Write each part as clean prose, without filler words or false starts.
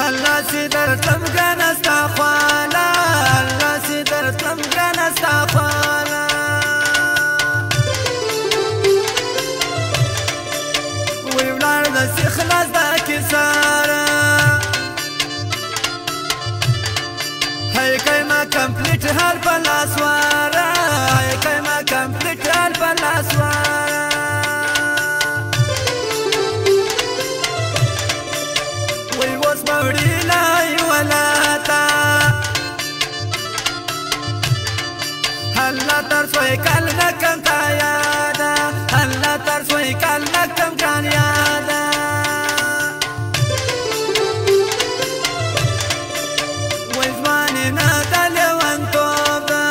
الله سي درتم ګرانه ستا خواله الله سي درتم ګرانه ستا خواله وی ولاړ داسې خلاص دا کیساره هی کایما کمپلیټ هر په لاس واره هی کایما کمپلیټ هر په لاس واره موريلاي ولاتا هلا ترسوي كلنكم تايادا هلا ترسوي كلنكم كان يادا وزماني نادا لوانتوبا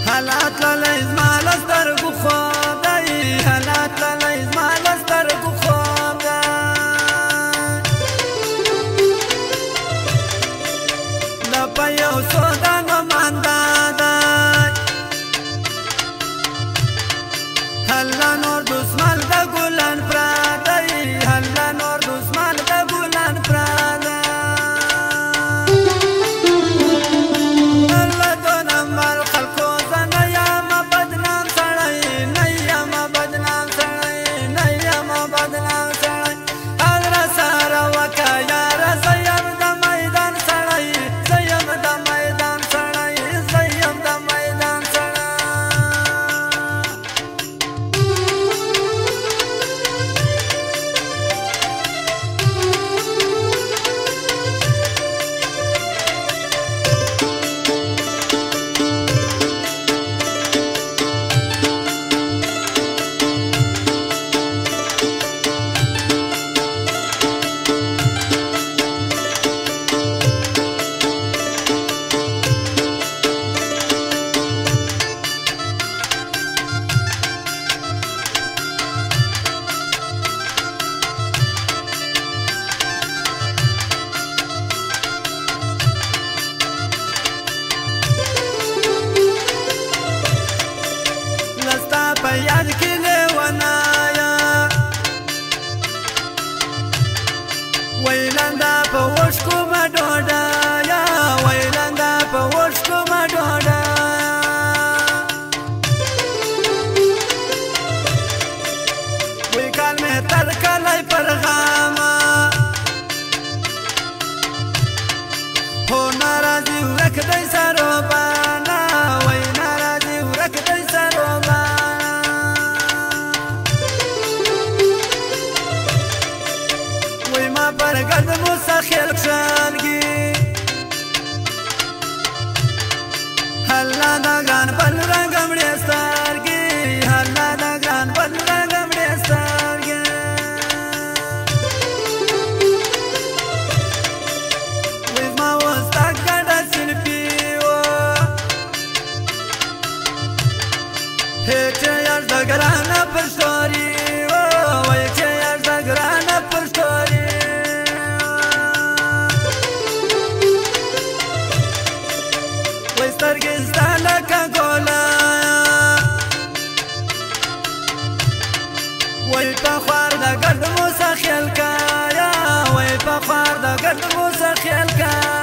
هلا تلا ازمال استرقو خوداي هلا تلا ازمال استرقو هلا نور دسمال د ګلان پرادای هلا نور دسمال د ګلان پرادای الله تو نمبر خلکو زنه یم بدنام سړی نه یم بدنام سړی نه یم بدنام سړی حضر سره وکا یار زیم د میدان سړی زیم د میدان سړی زیم د میدان سړی یاد کې لیونایا ویلندا په وشکو ما ډوډایا ویلندا په وشکو ما ډوډایا وی کال مې تر کلای پرغاما هو ناراضي ورک دای سره بانا وی ناراضي ورک دای سره برگرد مسخیل کشانگی حلا داگران بل رنگم ریستارگی حلا داگران بل رنگم ریستارگی ویز ما وستاک گرده سین پیو هیچه یار داگران پرشتاری ویچه یار داگران پرشتاری سترګستا لکه ګولا وای په خوار د ګرد موسی خیال کایا وای په خوار د ګرد موسی خیال کایا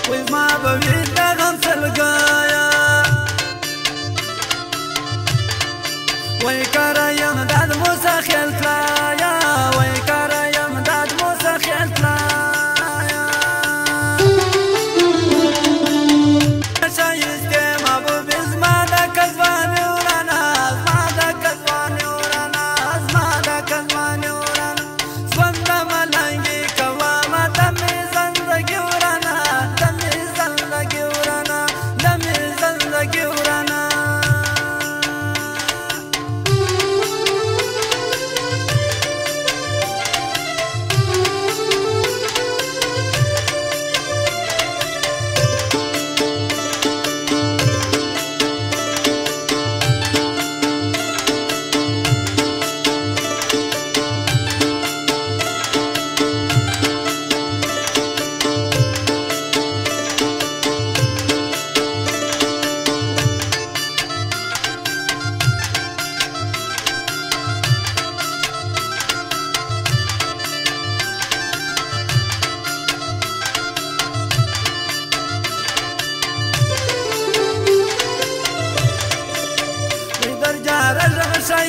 وای ما به وی د غم سلګایا وای کارایم د موسی خیال کایا وای کارایم د موسی خیال کایا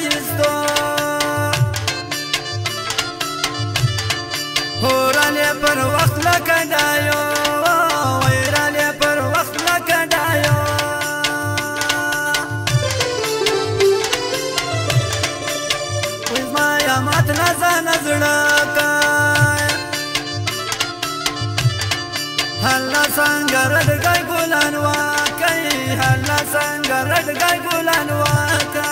خیستو هورالی پر وقت لکه دایو ویرالی پر وقت لکه دایو ویزما یامات نزان زړه هلا څنګه رډګای ګلان واکای هلا څنګه رډګای ګلان واکا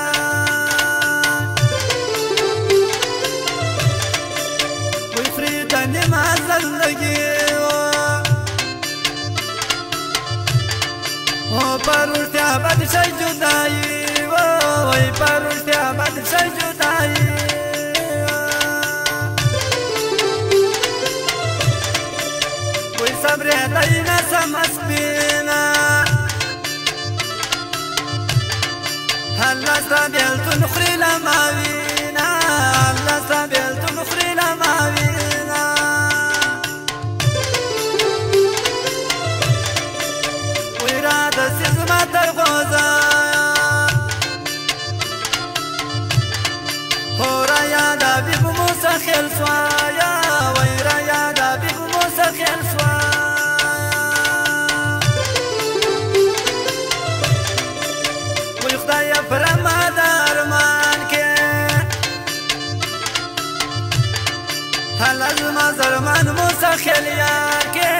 وی فریدنی ما زندگی او پرورتیا بد شي جدایی وای پرورتیا بد شي جدایی صبر داینا سمسبینا هلا استبيلت نخري لماوينا هلا استبيلت نخري لماوينا ويراد سيزما ترغوزا هورا يا دبيب موسى خيل سوايا ويرا يا دبيب موسى خيل سوايا خدای فرما درمان کې هل ما زرمان مسخل یار کې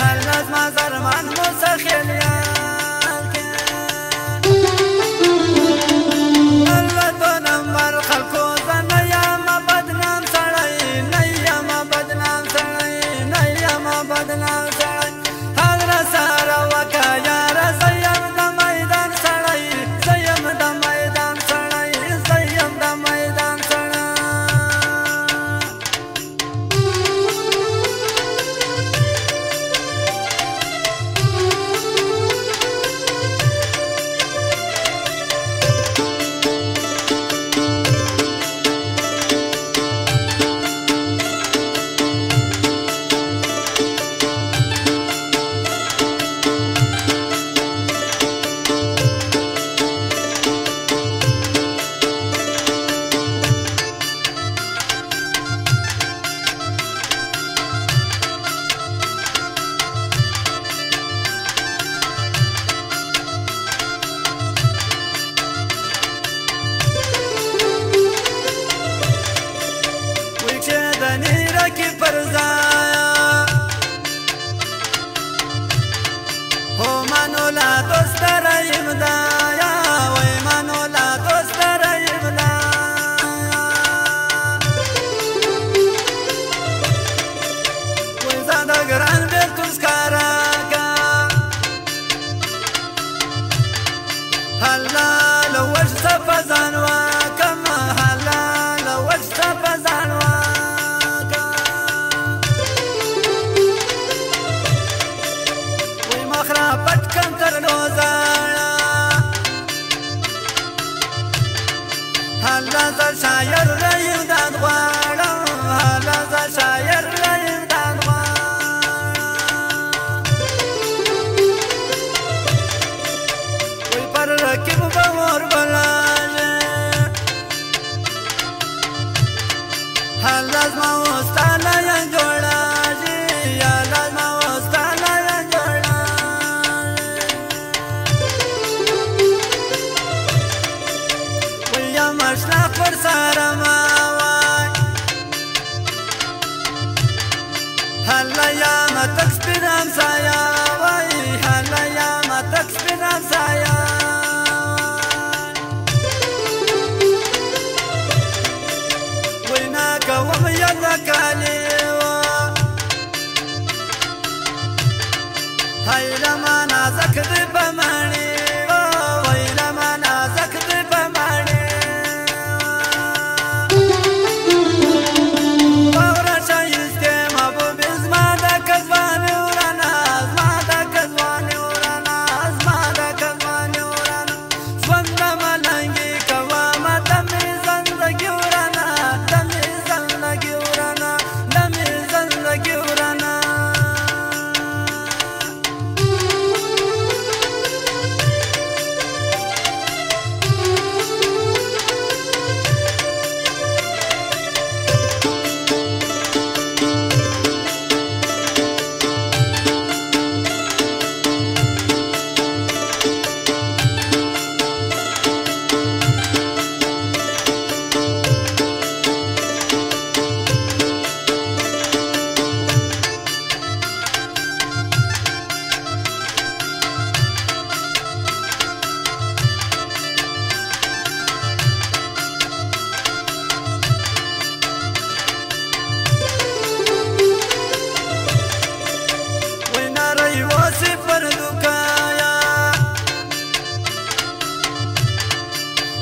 هل ما زرمان مسخل یار کې الله تو نمبر خلکو زنه یا ما بدنام سړی نه یا ما بدنام سړی نه یا ما بدنام سړی حضر سره وکا یار زیم د میدان سړی زیم د میدان سړی زیم د میدان سړی की परजाया हो मनोला दोस्त रहीम दाया वै मनोला दोस्त रहीम दाया वै ज़्यादा ग्रान बेल तुस्कारा का हल्ला लवश सफज़ानवा कमा हल्ला लवश सफज़ानवा پټکم تر روزانا هلا زه شاعر ریم داد غواړم هلا زه شاعر ریم داد غواړم وی پر رکیب به اور بلاژه هلا زما وستانه یم جوړاژي هلا زما وستانه یم مشنا پر سره ما وای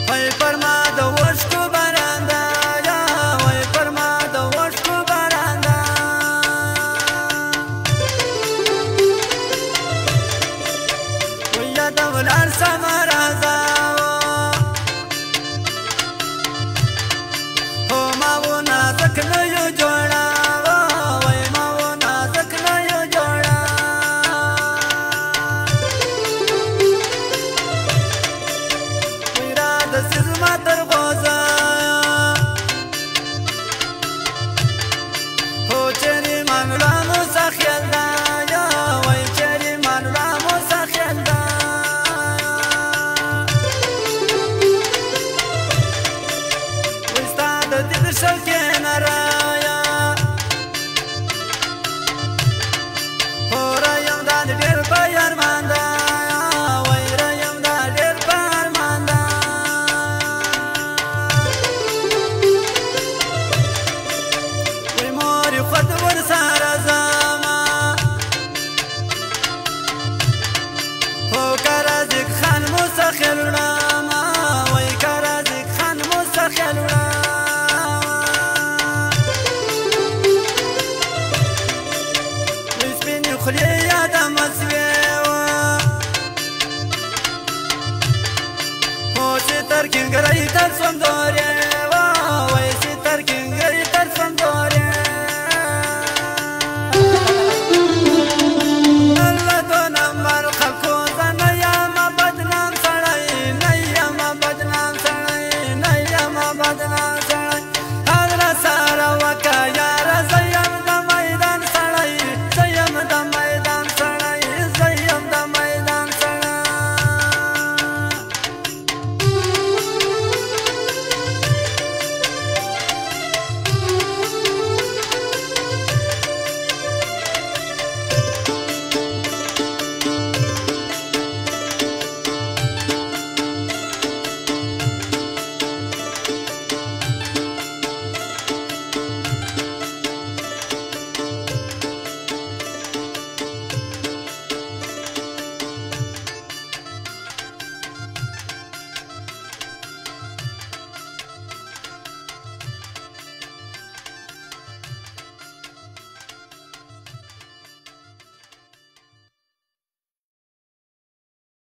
وای پر ما د وشکو باران ده وای پر ما د وشکو باران ده وای یاد ولار سما راځه هو ما و نازک نه یو جوړه وای ما و نازک نه یو جوړه وای را د سزما تر غوځه هو چېرې منګړه مو سخیل ده وای چېرې منګړه مو سخیل ده وای ستا د دید شوکې نه رایا هو رایم دا د ډېر په ارمان ده وای رایم دا ډېر په ارمان ده وای مورې خود ورسره ځمه هو که رازق خان مو سخیل وړمه وای که رازق خان مو سخیل وړمه وای سپینې خولې یادمه سوې وه هو چې تر کینګرۍ تر سوم د